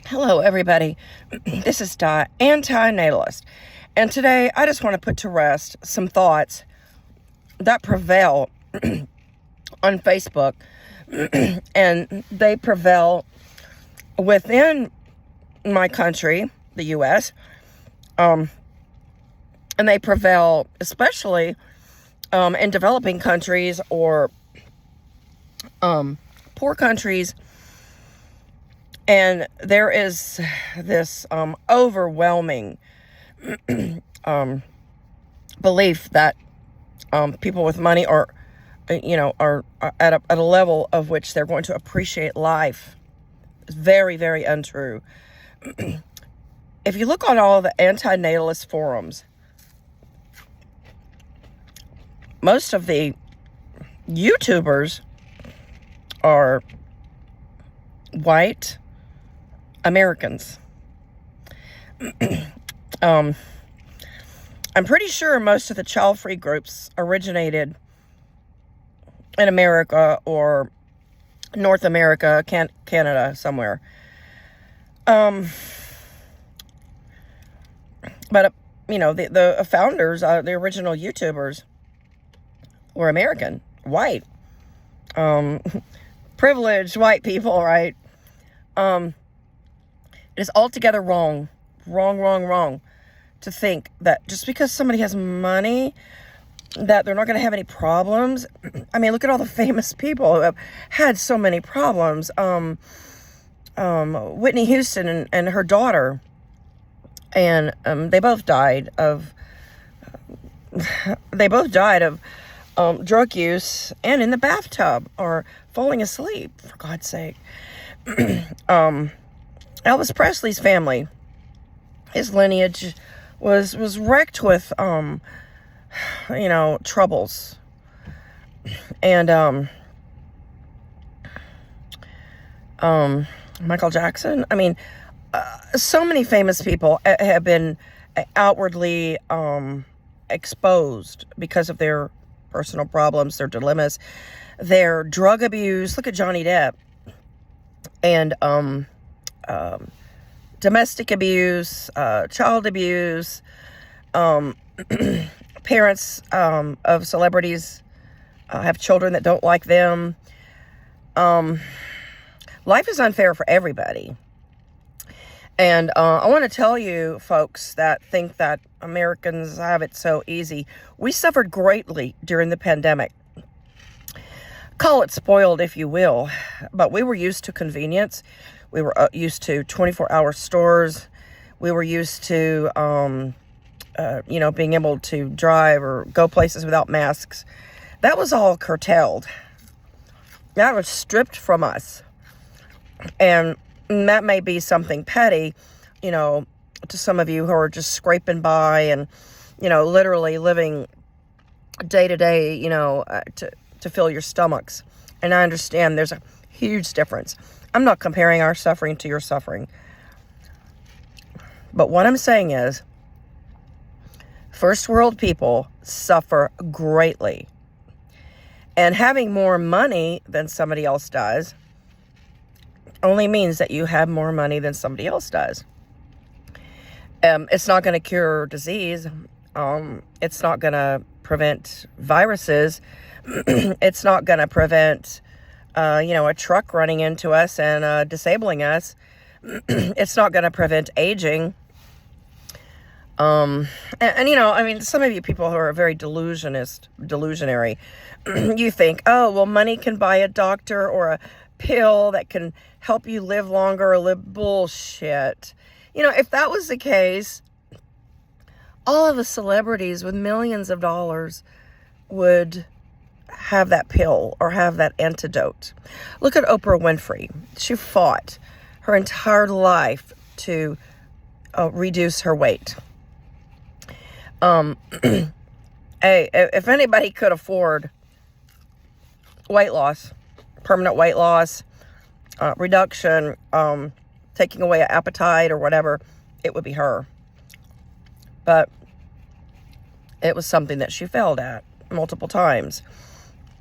Hello, everybody. This is Di, anti-natalist. And today, I just want to put to rest some thoughts that prevail on Facebook. And they prevail within my country, the U.S., and they prevail especially in developing countries or poor countries. And there is this overwhelming belief that people with money are at a level of which they're going to appreciate life. It's very, very untrue. If you look on all the anti-natalist forums, most of the YouTubers are white Americans. I'm pretty sure most of the child-free groups originated in America or North America, Canada, somewhere. But the founders, the original YouTubers, were American, white, privileged white people, right? It is altogether wrong to think that just because somebody has money that they're not going to have any problems. I mean, look at all the famous people who have had so many problems. Whitney Houston and her daughter, and they both died of drug use and in the bathtub or falling asleep, for God's sake. Elvis Presley's family, his lineage was wrecked with troubles. And Michael Jackson, I mean, so many famous people have been outwardly exposed because of their personal problems, their dilemmas, their drug abuse. Look at Johnny Depp. And domestic abuse, child abuse, parents of celebrities have children that don't like them. Life is unfair for everybody. And I want to tell you folks that think that Americans have it so easy. We suffered greatly during the pandemic. Call it spoiled, if you will, but we were used to convenience. We were used to 24-hour stores. We were used to, being able to drive or go places without masks. That was all curtailed. That was stripped from us. And that may be something petty, to some of you who are just scraping by and, literally living day to day, to fill your stomachs. And I understand there's a huge difference. I'm not comparing our suffering to your suffering. But what I'm saying is, first world people suffer greatly. And having more money than somebody else does only means that you have more money than somebody else does. It's not going to cure disease. It's not going to prevent viruses. It's not going to prevent, a truck running into us and disabling us. It's not going to prevent aging. Some of you people who are very delusionary, you think, oh, well, money can buy a doctor or a pill that can help you live longer or live bullshit. If that was the case, all of the celebrities with millions of dollars would have that pill or have that antidote. Look at Oprah Winfrey. She fought her entire life to reduce her weight. If anybody could afford weight loss, permanent weight loss, reduction, taking away an appetite or whatever, it would be her. But it was something that she failed at multiple times,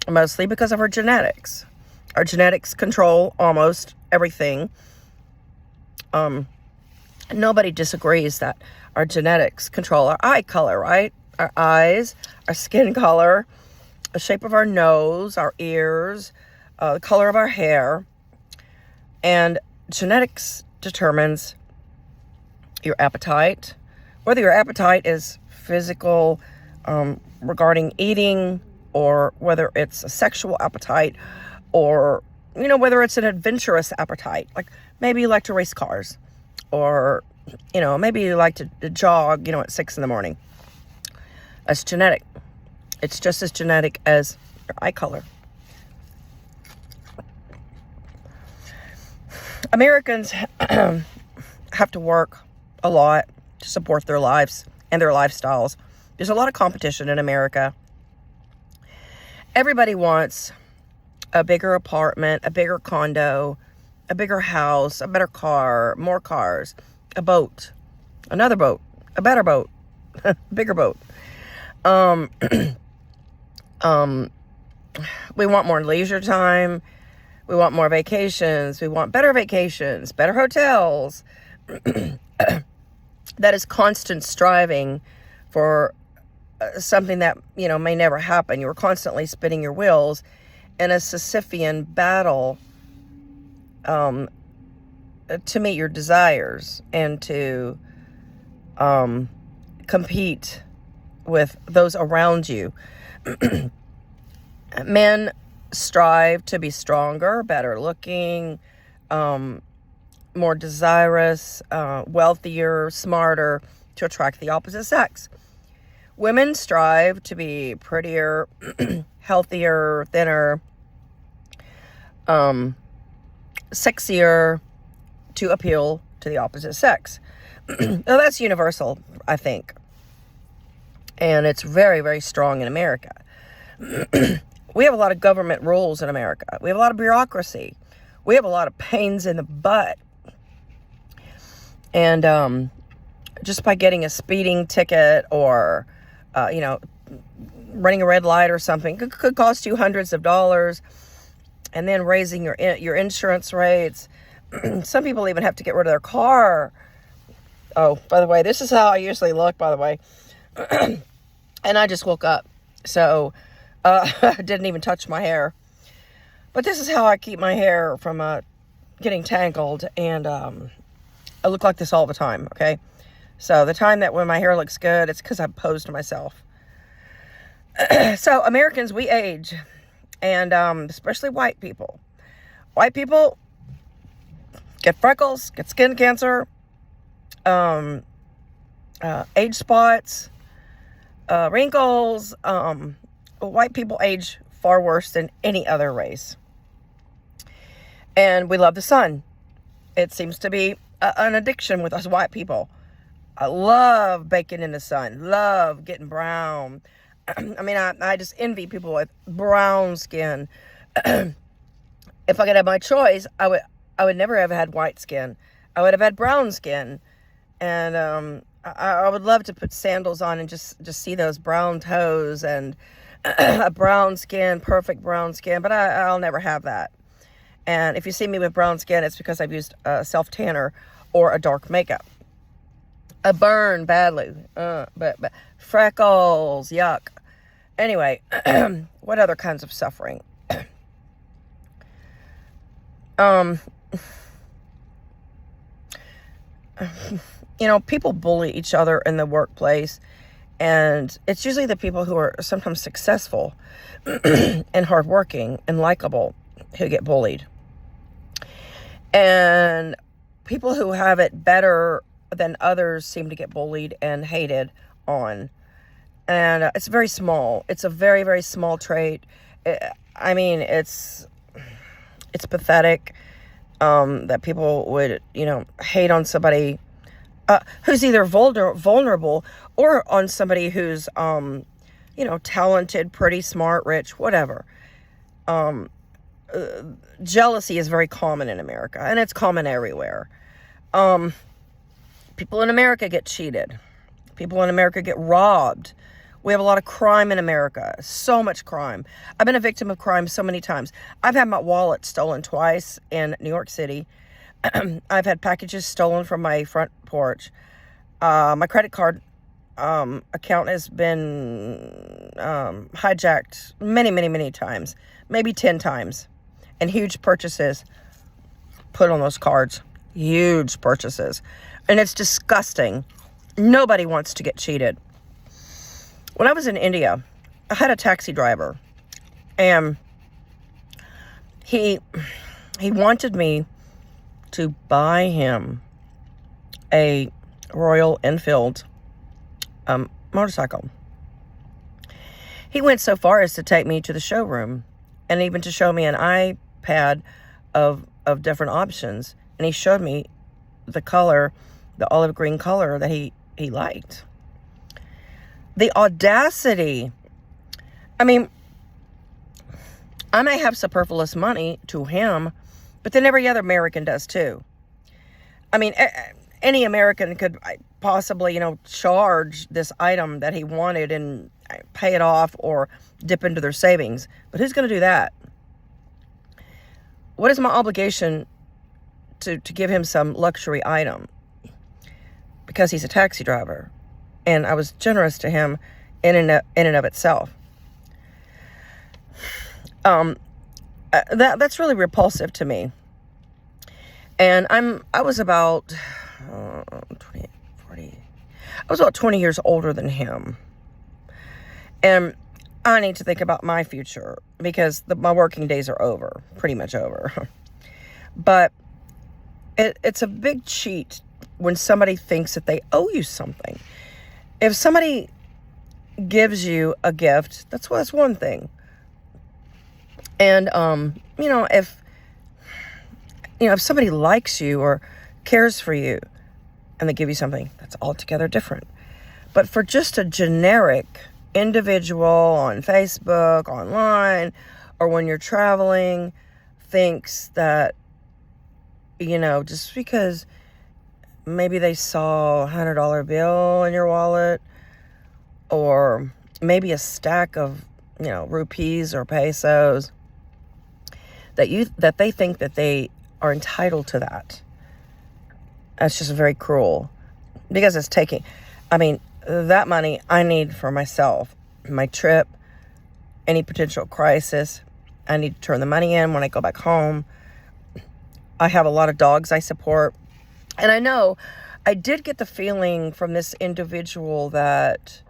mostly because of her genetics. Our genetics control almost everything. Nobody disagrees that our genetics control our eye color, right? Our eyes, our skin color, the shape of our nose, our ears, the color of our hair. And genetics determines your appetite, whether your appetite is physical, regarding eating, or whether it's a sexual appetite, or, whether it's an adventurous appetite. Like maybe you like to race cars, or, maybe you like to jog, at 6 a.m. That's genetic. It's just as genetic as your eye color. Americans have to work a lot to support their lives and their lifestyles. There's a lot of competition in America. Everybody wants a bigger apartment, a bigger condo, a bigger house, a better car, more cars, a boat, another boat, a better boat, bigger boat. We want more leisure time. We want more vacations. We want better vacations, better hotels. That is constant striving for something that, may never happen. You're constantly spinning your wheels in a Sisyphean battle to meet your desires and to compete with those around you. Men strive to be stronger, better looking, more desirous, wealthier, smarter, to attract the opposite sex. Women strive to be prettier, healthier, thinner, sexier, to appeal to the opposite sex. Now, that's universal, I think. And it's very, very strong in America. We have a lot of government rules in America. We have a lot of bureaucracy. We have a lot of pains in the butt. And just by getting a speeding ticket or, running a red light or something could cost you hundreds of dollars. And then raising your insurance rates. Some people even have to get rid of their car. Oh, by the way, this is how I usually look, by the way. And I just woke up. So I didn't even touch my hair. But this is how I keep my hair from getting tangled. And I look like this all the time, okay? So the time that when my hair looks good, it's because I posed myself. So Americans, we age. And especially white people. White people get freckles, get skin cancer, age spots, wrinkles. White people age far worse than any other race. And we love the sun. It seems to be an addiction with us white people. I love baking in the sun. Love getting brown. I mean, I just envy people with brown skin. If I could have my choice, I would never have had white skin. I would have had brown skin. And I would love to put sandals on and just see those brown toes and a brown skin, perfect brown skin. But I'll never have that. And if you see me with brown skin, it's because I've used a self-tanner or a dark makeup. I burn badly, but freckles, yuck. Anyway, what other kinds of suffering? People bully each other in the workplace, and it's usually the people who are sometimes successful and hardworking and likable who get bullied. And people who have it better than others seem to get bullied and hated on. And it's very small. It's a very, very small trait. It's pathetic that people would, hate on somebody who's either vulnerable or on somebody who's, talented, pretty, smart, rich, whatever. Jealousy is very common in America, and it's common everywhere. People in America get cheated. People in America get robbed. We have a lot of crime in America. So much crime. I've been a victim of crime so many times. I've had my wallet stolen twice in New York City. I've had packages stolen from my front porch. My credit card account has been hijacked many, many, many times, maybe 10 times, and huge purchases put on those cards. Huge purchases. And it's disgusting. Nobody wants to get cheated. When I was in India, I had a taxi driver, and he wanted me to buy him a Royal Enfield motorcycle. He went so far as to take me to the showroom and even to show me an iPad of different options. And he showed me the color, the olive green color that he liked. The audacity. I mean, I may have superfluous money to him, but then every other American does too. I mean, any American could possibly, charge this item that he wanted and pay it off or dip into their savings. But who's going to do that? What is my obligation to give him some luxury item? Because he's a taxi driver. And I was generous to him in and of itself. That's really repulsive to me. And I was about 20 years older than him. And I need to think about my future because my working days are over, pretty much over. But it's a big cheat when somebody thinks that they owe you something. If somebody gives you a gift, that's one thing. And, if somebody likes you or cares for you and they give you something, that's altogether different. But for just a generic individual on Facebook, online, or when you're traveling, thinks that, just because maybe they saw a $100 bill in your wallet, or maybe a stack of, rupees or pesos, that they think that they are entitled to that. That's just very cruel, because it's taking, that money I need for myself, my trip, any potential crisis. I need to turn the money in when I go back home. I have a lot of dogs I support. And I know I did get the feeling from this individual that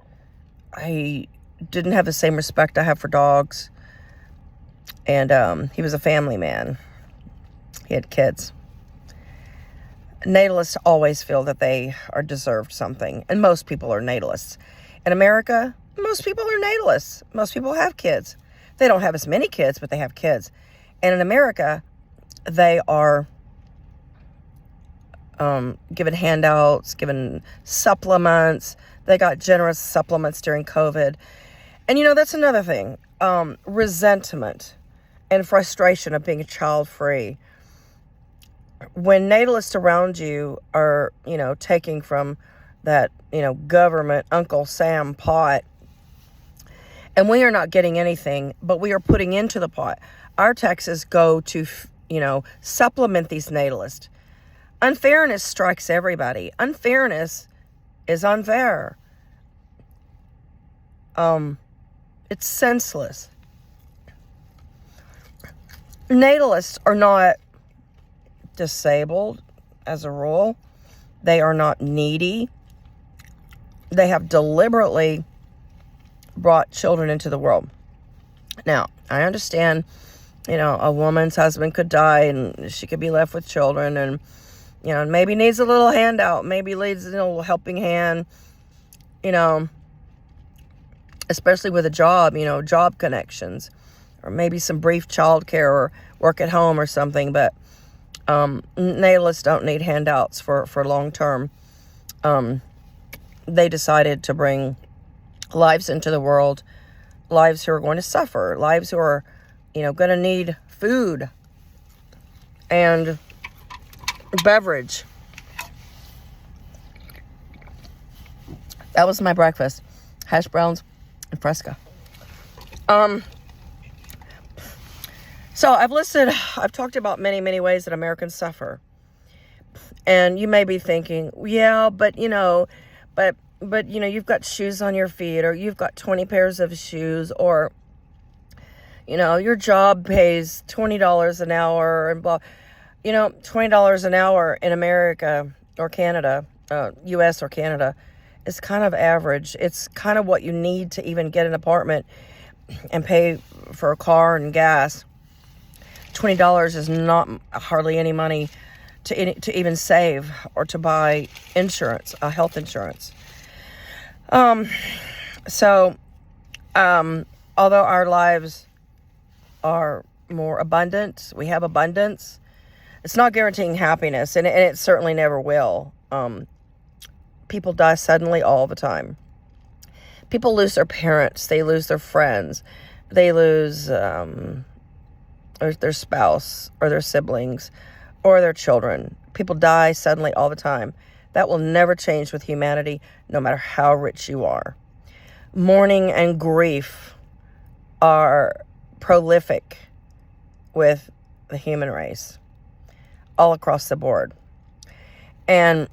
I didn't have the same respect I have for dogs. And he was a family man. He had kids. Natalists always feel that they are deserved something. And most people are natalists. In America, most people are natalists. Most people have kids. They don't have as many kids, but they have kids. And in America, they are given handouts, given supplements. They got generous supplements during COVID. And that's another thing. Resentment and frustration of being child-free. When natalists around you are, taking from that, government Uncle Sam pot, and we are not getting anything, but we are putting into the pot. Our taxes go to, supplement these natalists. Unfairness strikes everybody. Unfairness is unfair. It's senseless. Natalists are not disabled as a rule. They are not needy. They have deliberately brought children into the world. Now, I understand, a woman's husband could die and she could be left with children, and, maybe needs a little handout, maybe needs a little helping hand, especially with a job, job connections, or maybe some brief childcare or work at home or something. But natalists don't need handouts for long term. They decided to bring lives into the world, lives who are going to suffer, lives who are, going to need food and beverage. That was my breakfast. Hash browns and Fresca. So I've talked about many, many ways that Americans suffer. And you may be thinking, yeah, but you've got shoes on your feet, or you've got 20 pairs of shoes, or, your job pays $20 an hour and blah. $20 an hour in America or Canada, US or Canada, is kind of average. It's kind of what you need to even get an apartment and pay for a car and gas. $20 is not hardly any money to even save or to buy insurance, health insurance. So, although our lives are more abundant, we have abundance, it's not guaranteeing happiness, and it certainly never will. People die suddenly all the time. People lose their parents, they lose their friends, they lose their spouse or their siblings or their children. People die suddenly all the time. That will never change with humanity, no matter how rich you are. Mourning and grief are prolific with the human race, all across the board. And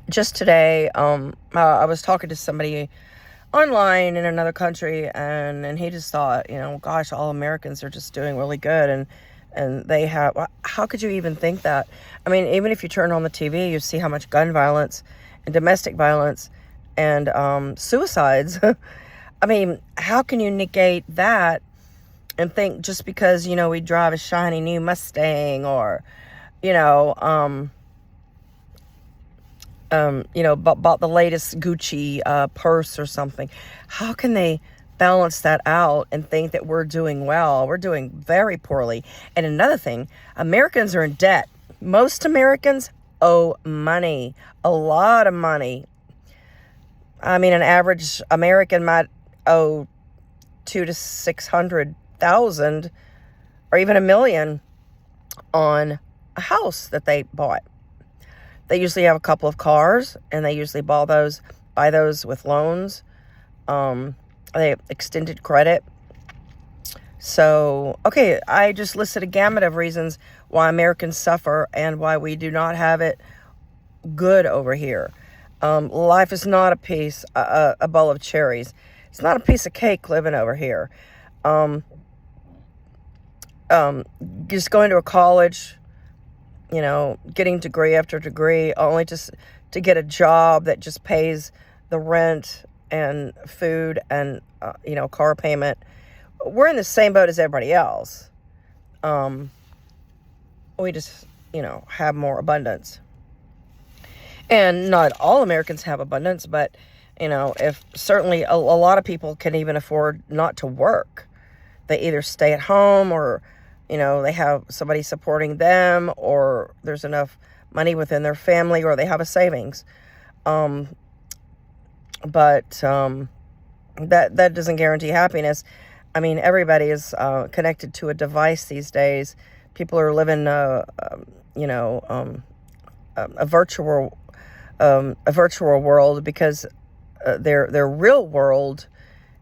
just today, I was talking to somebody online in another country, and he just thought, gosh, all Americans are just doing really good, and they have, how could you even think that? I mean, even if you turn on the TV, you see how much gun violence and domestic violence and suicides. I mean, how can you negate that and think just because, we drive a shiny new Mustang, or, bought the latest Gucci purse or something? How can they balance that out and think that we're doing well? We're doing very poorly. And another thing, Americans are in debt. Most Americans owe money, a lot of money. I mean, an average American might owe $200,000 to $600,000 or even $1 million on a house that they bought. They usually have a couple of cars, and they usually buy those with loans. They have extended credit. So, okay, I just listed a gamut of reasons why Americans suffer and why we do not have it good over here. Life is not a bowl of cherries. It's not a piece of cake living over here. Just going to a college, getting degree after degree, only just to get a job that just pays the rent and food and, car payment. We're in the same boat as everybody else. We just, have more abundance. And not all Americans have abundance, but, if certainly a lot of people can even afford not to work. They either stay at home, or, they have somebody supporting them, or there's enough money within their family, or they have a savings. But that doesn't guarantee happiness. I mean, everybody is connected to a device these days. People are living, a virtual world, because their real world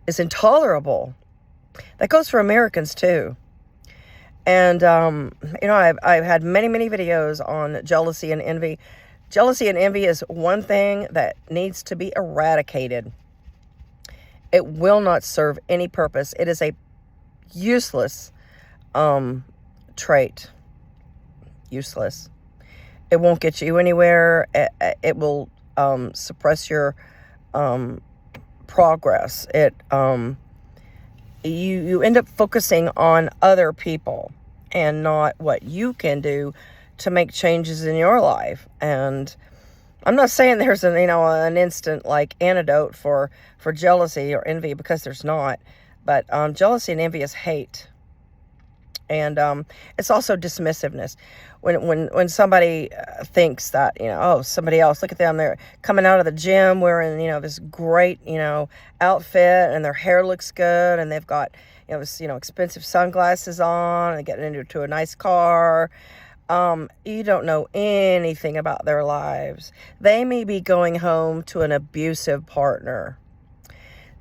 is intolerable. That goes for Americans too. And I've had many videos on jealousy and envy. Jealousy and envy is one thing that needs to be eradicated. It will not serve any purpose. It is a useless trait. Useless. It won't get you anywhere. It will suppress your progress. You end up focusing on other people and not what you can do to make changes in your life. And I'm not saying there's an instant antidote for jealousy or envy, because there's not. But jealousy and envy is hate. And it's also dismissiveness. When somebody thinks that, somebody else, look at them, they're coming out of the gym wearing, this great, outfit, and their hair looks good, and they've got, this, expensive sunglasses on, and they're getting into a nice car. You don't know anything about their lives. They may be going home to an abusive partner.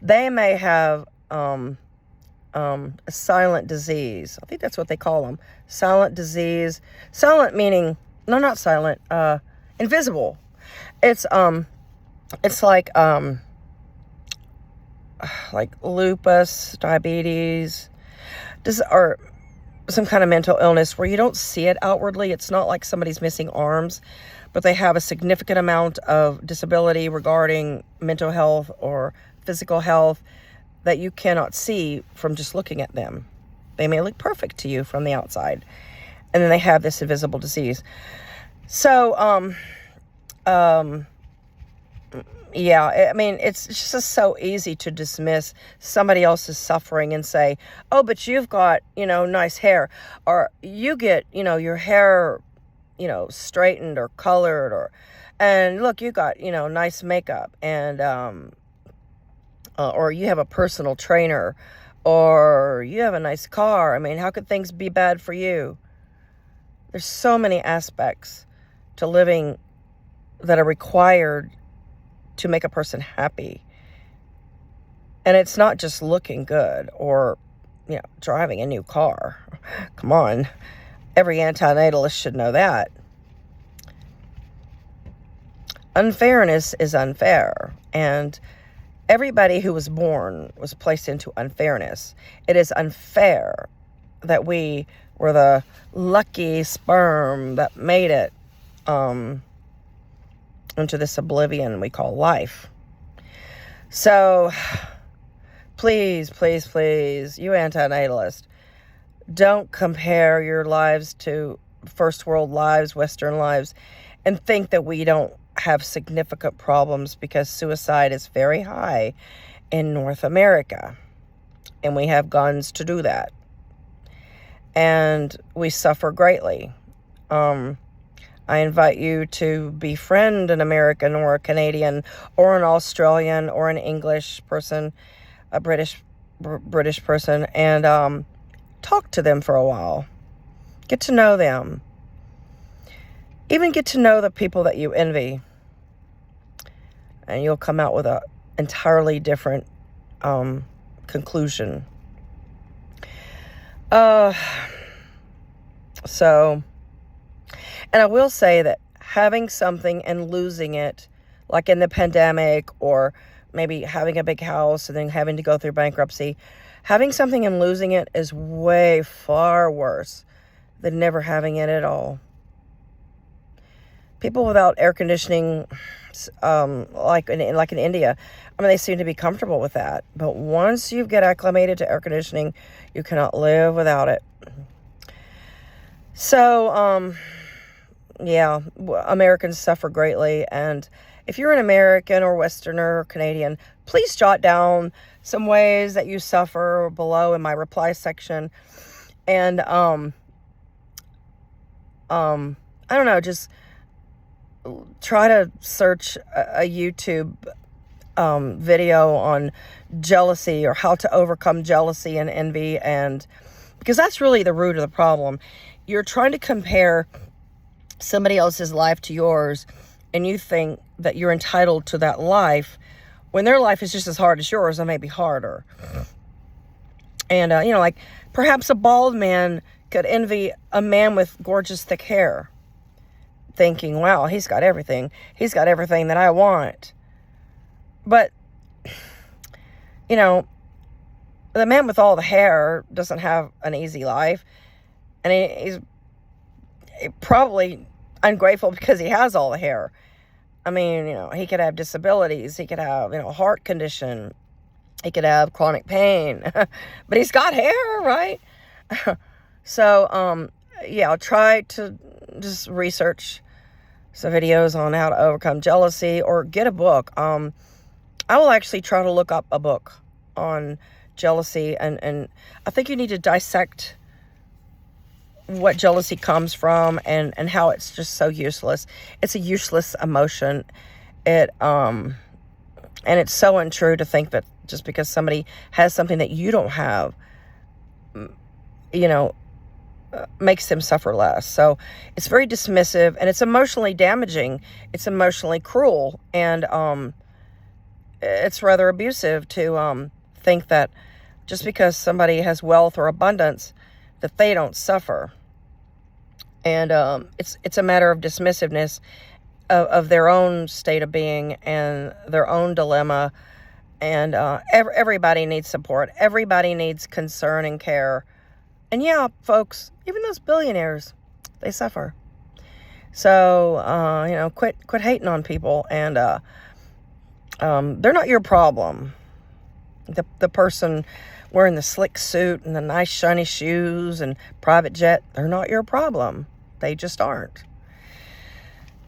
They may have a silent disease. I think that's what they call them. Silent disease. Silent meaning no, not silent, invisible. It's like lupus, diabetes, or some kind of mental illness where you don't see it outwardly. It's not like somebody's missing arms, but they have a significant amount of disability regarding mental health or physical health that you cannot see from just looking at them. They may look perfect to you from the outside, and then they have this invisible disease. So, yeah, I mean, it's just so easy to dismiss somebody else's suffering and say, oh, but you've got, nice hair, or you get, your hair, straightened or colored, and look, you got, nice makeup, and, or you have a personal trainer, or you have a nice car. I mean, how could things be bad for you? There's so many aspects to living that are required to make a person happy. And it's not just looking good or, driving a new car. Come on. Every antinatalist should know that. Unfairness is unfair. And everybody who was born was placed into unfairness. It is unfair that we were the lucky sperm that made it into this oblivion we call life. So, please, please, please, you antinatalist, don't compare your lives to first world lives, Western lives, and think that we don't have significant problems, because suicide is very high in North America, and we have guns to do that, and we suffer greatly. I invite you to befriend an American or a Canadian or an Australian or an English person, a British person, and talk to them for a while. Get to know them. Even get to know the people that you envy. And you'll come out with an entirely different conclusion. And I will say that having something and losing it, like in the pandemic, or maybe having a big house and then having to go through bankruptcy, having something and losing it is way far worse than never having it at all. People without air conditioning, like in India, I mean, they seem to be comfortable with that. But once you get acclimated to air conditioning, you cannot live without it. So, yeah, Americans suffer greatly. And if you're an American or Westerner or Canadian, please jot down some ways that you suffer below in my reply section. And, I don't know, just try to search a YouTube video on jealousy, or how to overcome jealousy and envy, and because that's really the root of the problem. You're trying to compare somebody else's life to yours, and you think that you're entitled to that life when their life is just as hard as yours, or maybe harder. And like perhaps a bald man could envy a man with gorgeous thick hair, thinking, wow, he's got everything that I want. But the man with all the hair doesn't have an easy life, and he's probably ungrateful because he has all the hair. I mean, he could have disabilities, he could have, heart condition, he could have chronic pain, but he's got hair, right? So, yeah, I'll try to just research some videos on how to overcome jealousy, or get a book. I will actually try to look up a book on jealousy, and I think you need to dissect what jealousy comes from, and how it's just so useless. It's a useless emotion. And it's so untrue to think that just because somebody has something that you don't have, makes them suffer less. So it's very dismissive, and it's emotionally damaging. It's emotionally cruel, and it's rather abusive to think that just because somebody has wealth or abundance, that they don't suffer. And it's a matter of dismissiveness of their own state of being and their own dilemma. And everybody needs support. Everybody needs concern and care. And yeah, folks, even those billionaires, they suffer. So, quit hating on people. And they're not your problem. The person wearing the slick suit and the nice shiny shoes and private jet, they're not your problem. They just aren't.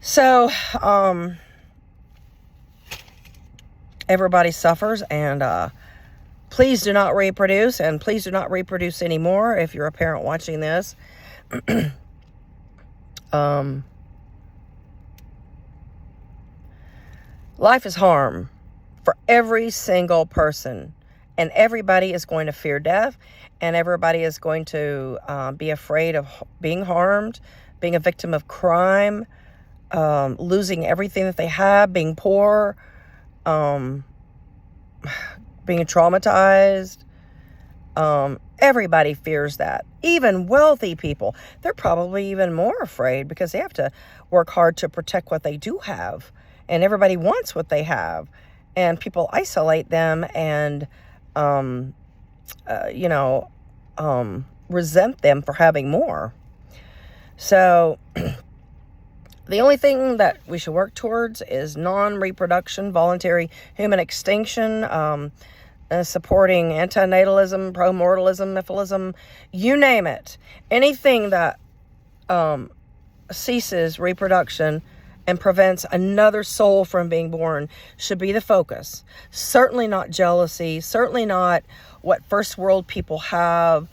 So, everybody suffers, and please do not reproduce, and please do not reproduce anymore if you're a parent watching this. Life is harm for every single person, and everybody is going to fear death, and everybody is going to be afraid of being harmed, being a victim of crime, losing everything that they have, being poor, being traumatized. Everybody fears that. Even wealthy people, they're probably even more afraid because they have to work hard to protect what they do have. And everybody wants what they have. And people isolate them and, resent them for having more. So the only thing that we should work towards is non-reproduction, voluntary human extinction, supporting antinatalism, promortalism, mythilism, you name it. Anything that ceases reproduction and prevents another soul from being born should be the focus. Certainly not jealousy, certainly not what first world people have.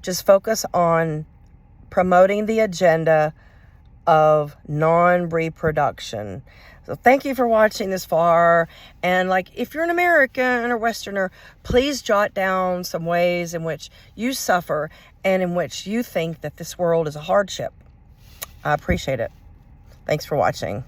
Just focus on promoting the agenda of non-reproduction. So thank you for watching this far. And if you're an American or Westerner, please jot down some ways in which you suffer and in which you think that this world is a hardship. I appreciate it. Thanks for watching.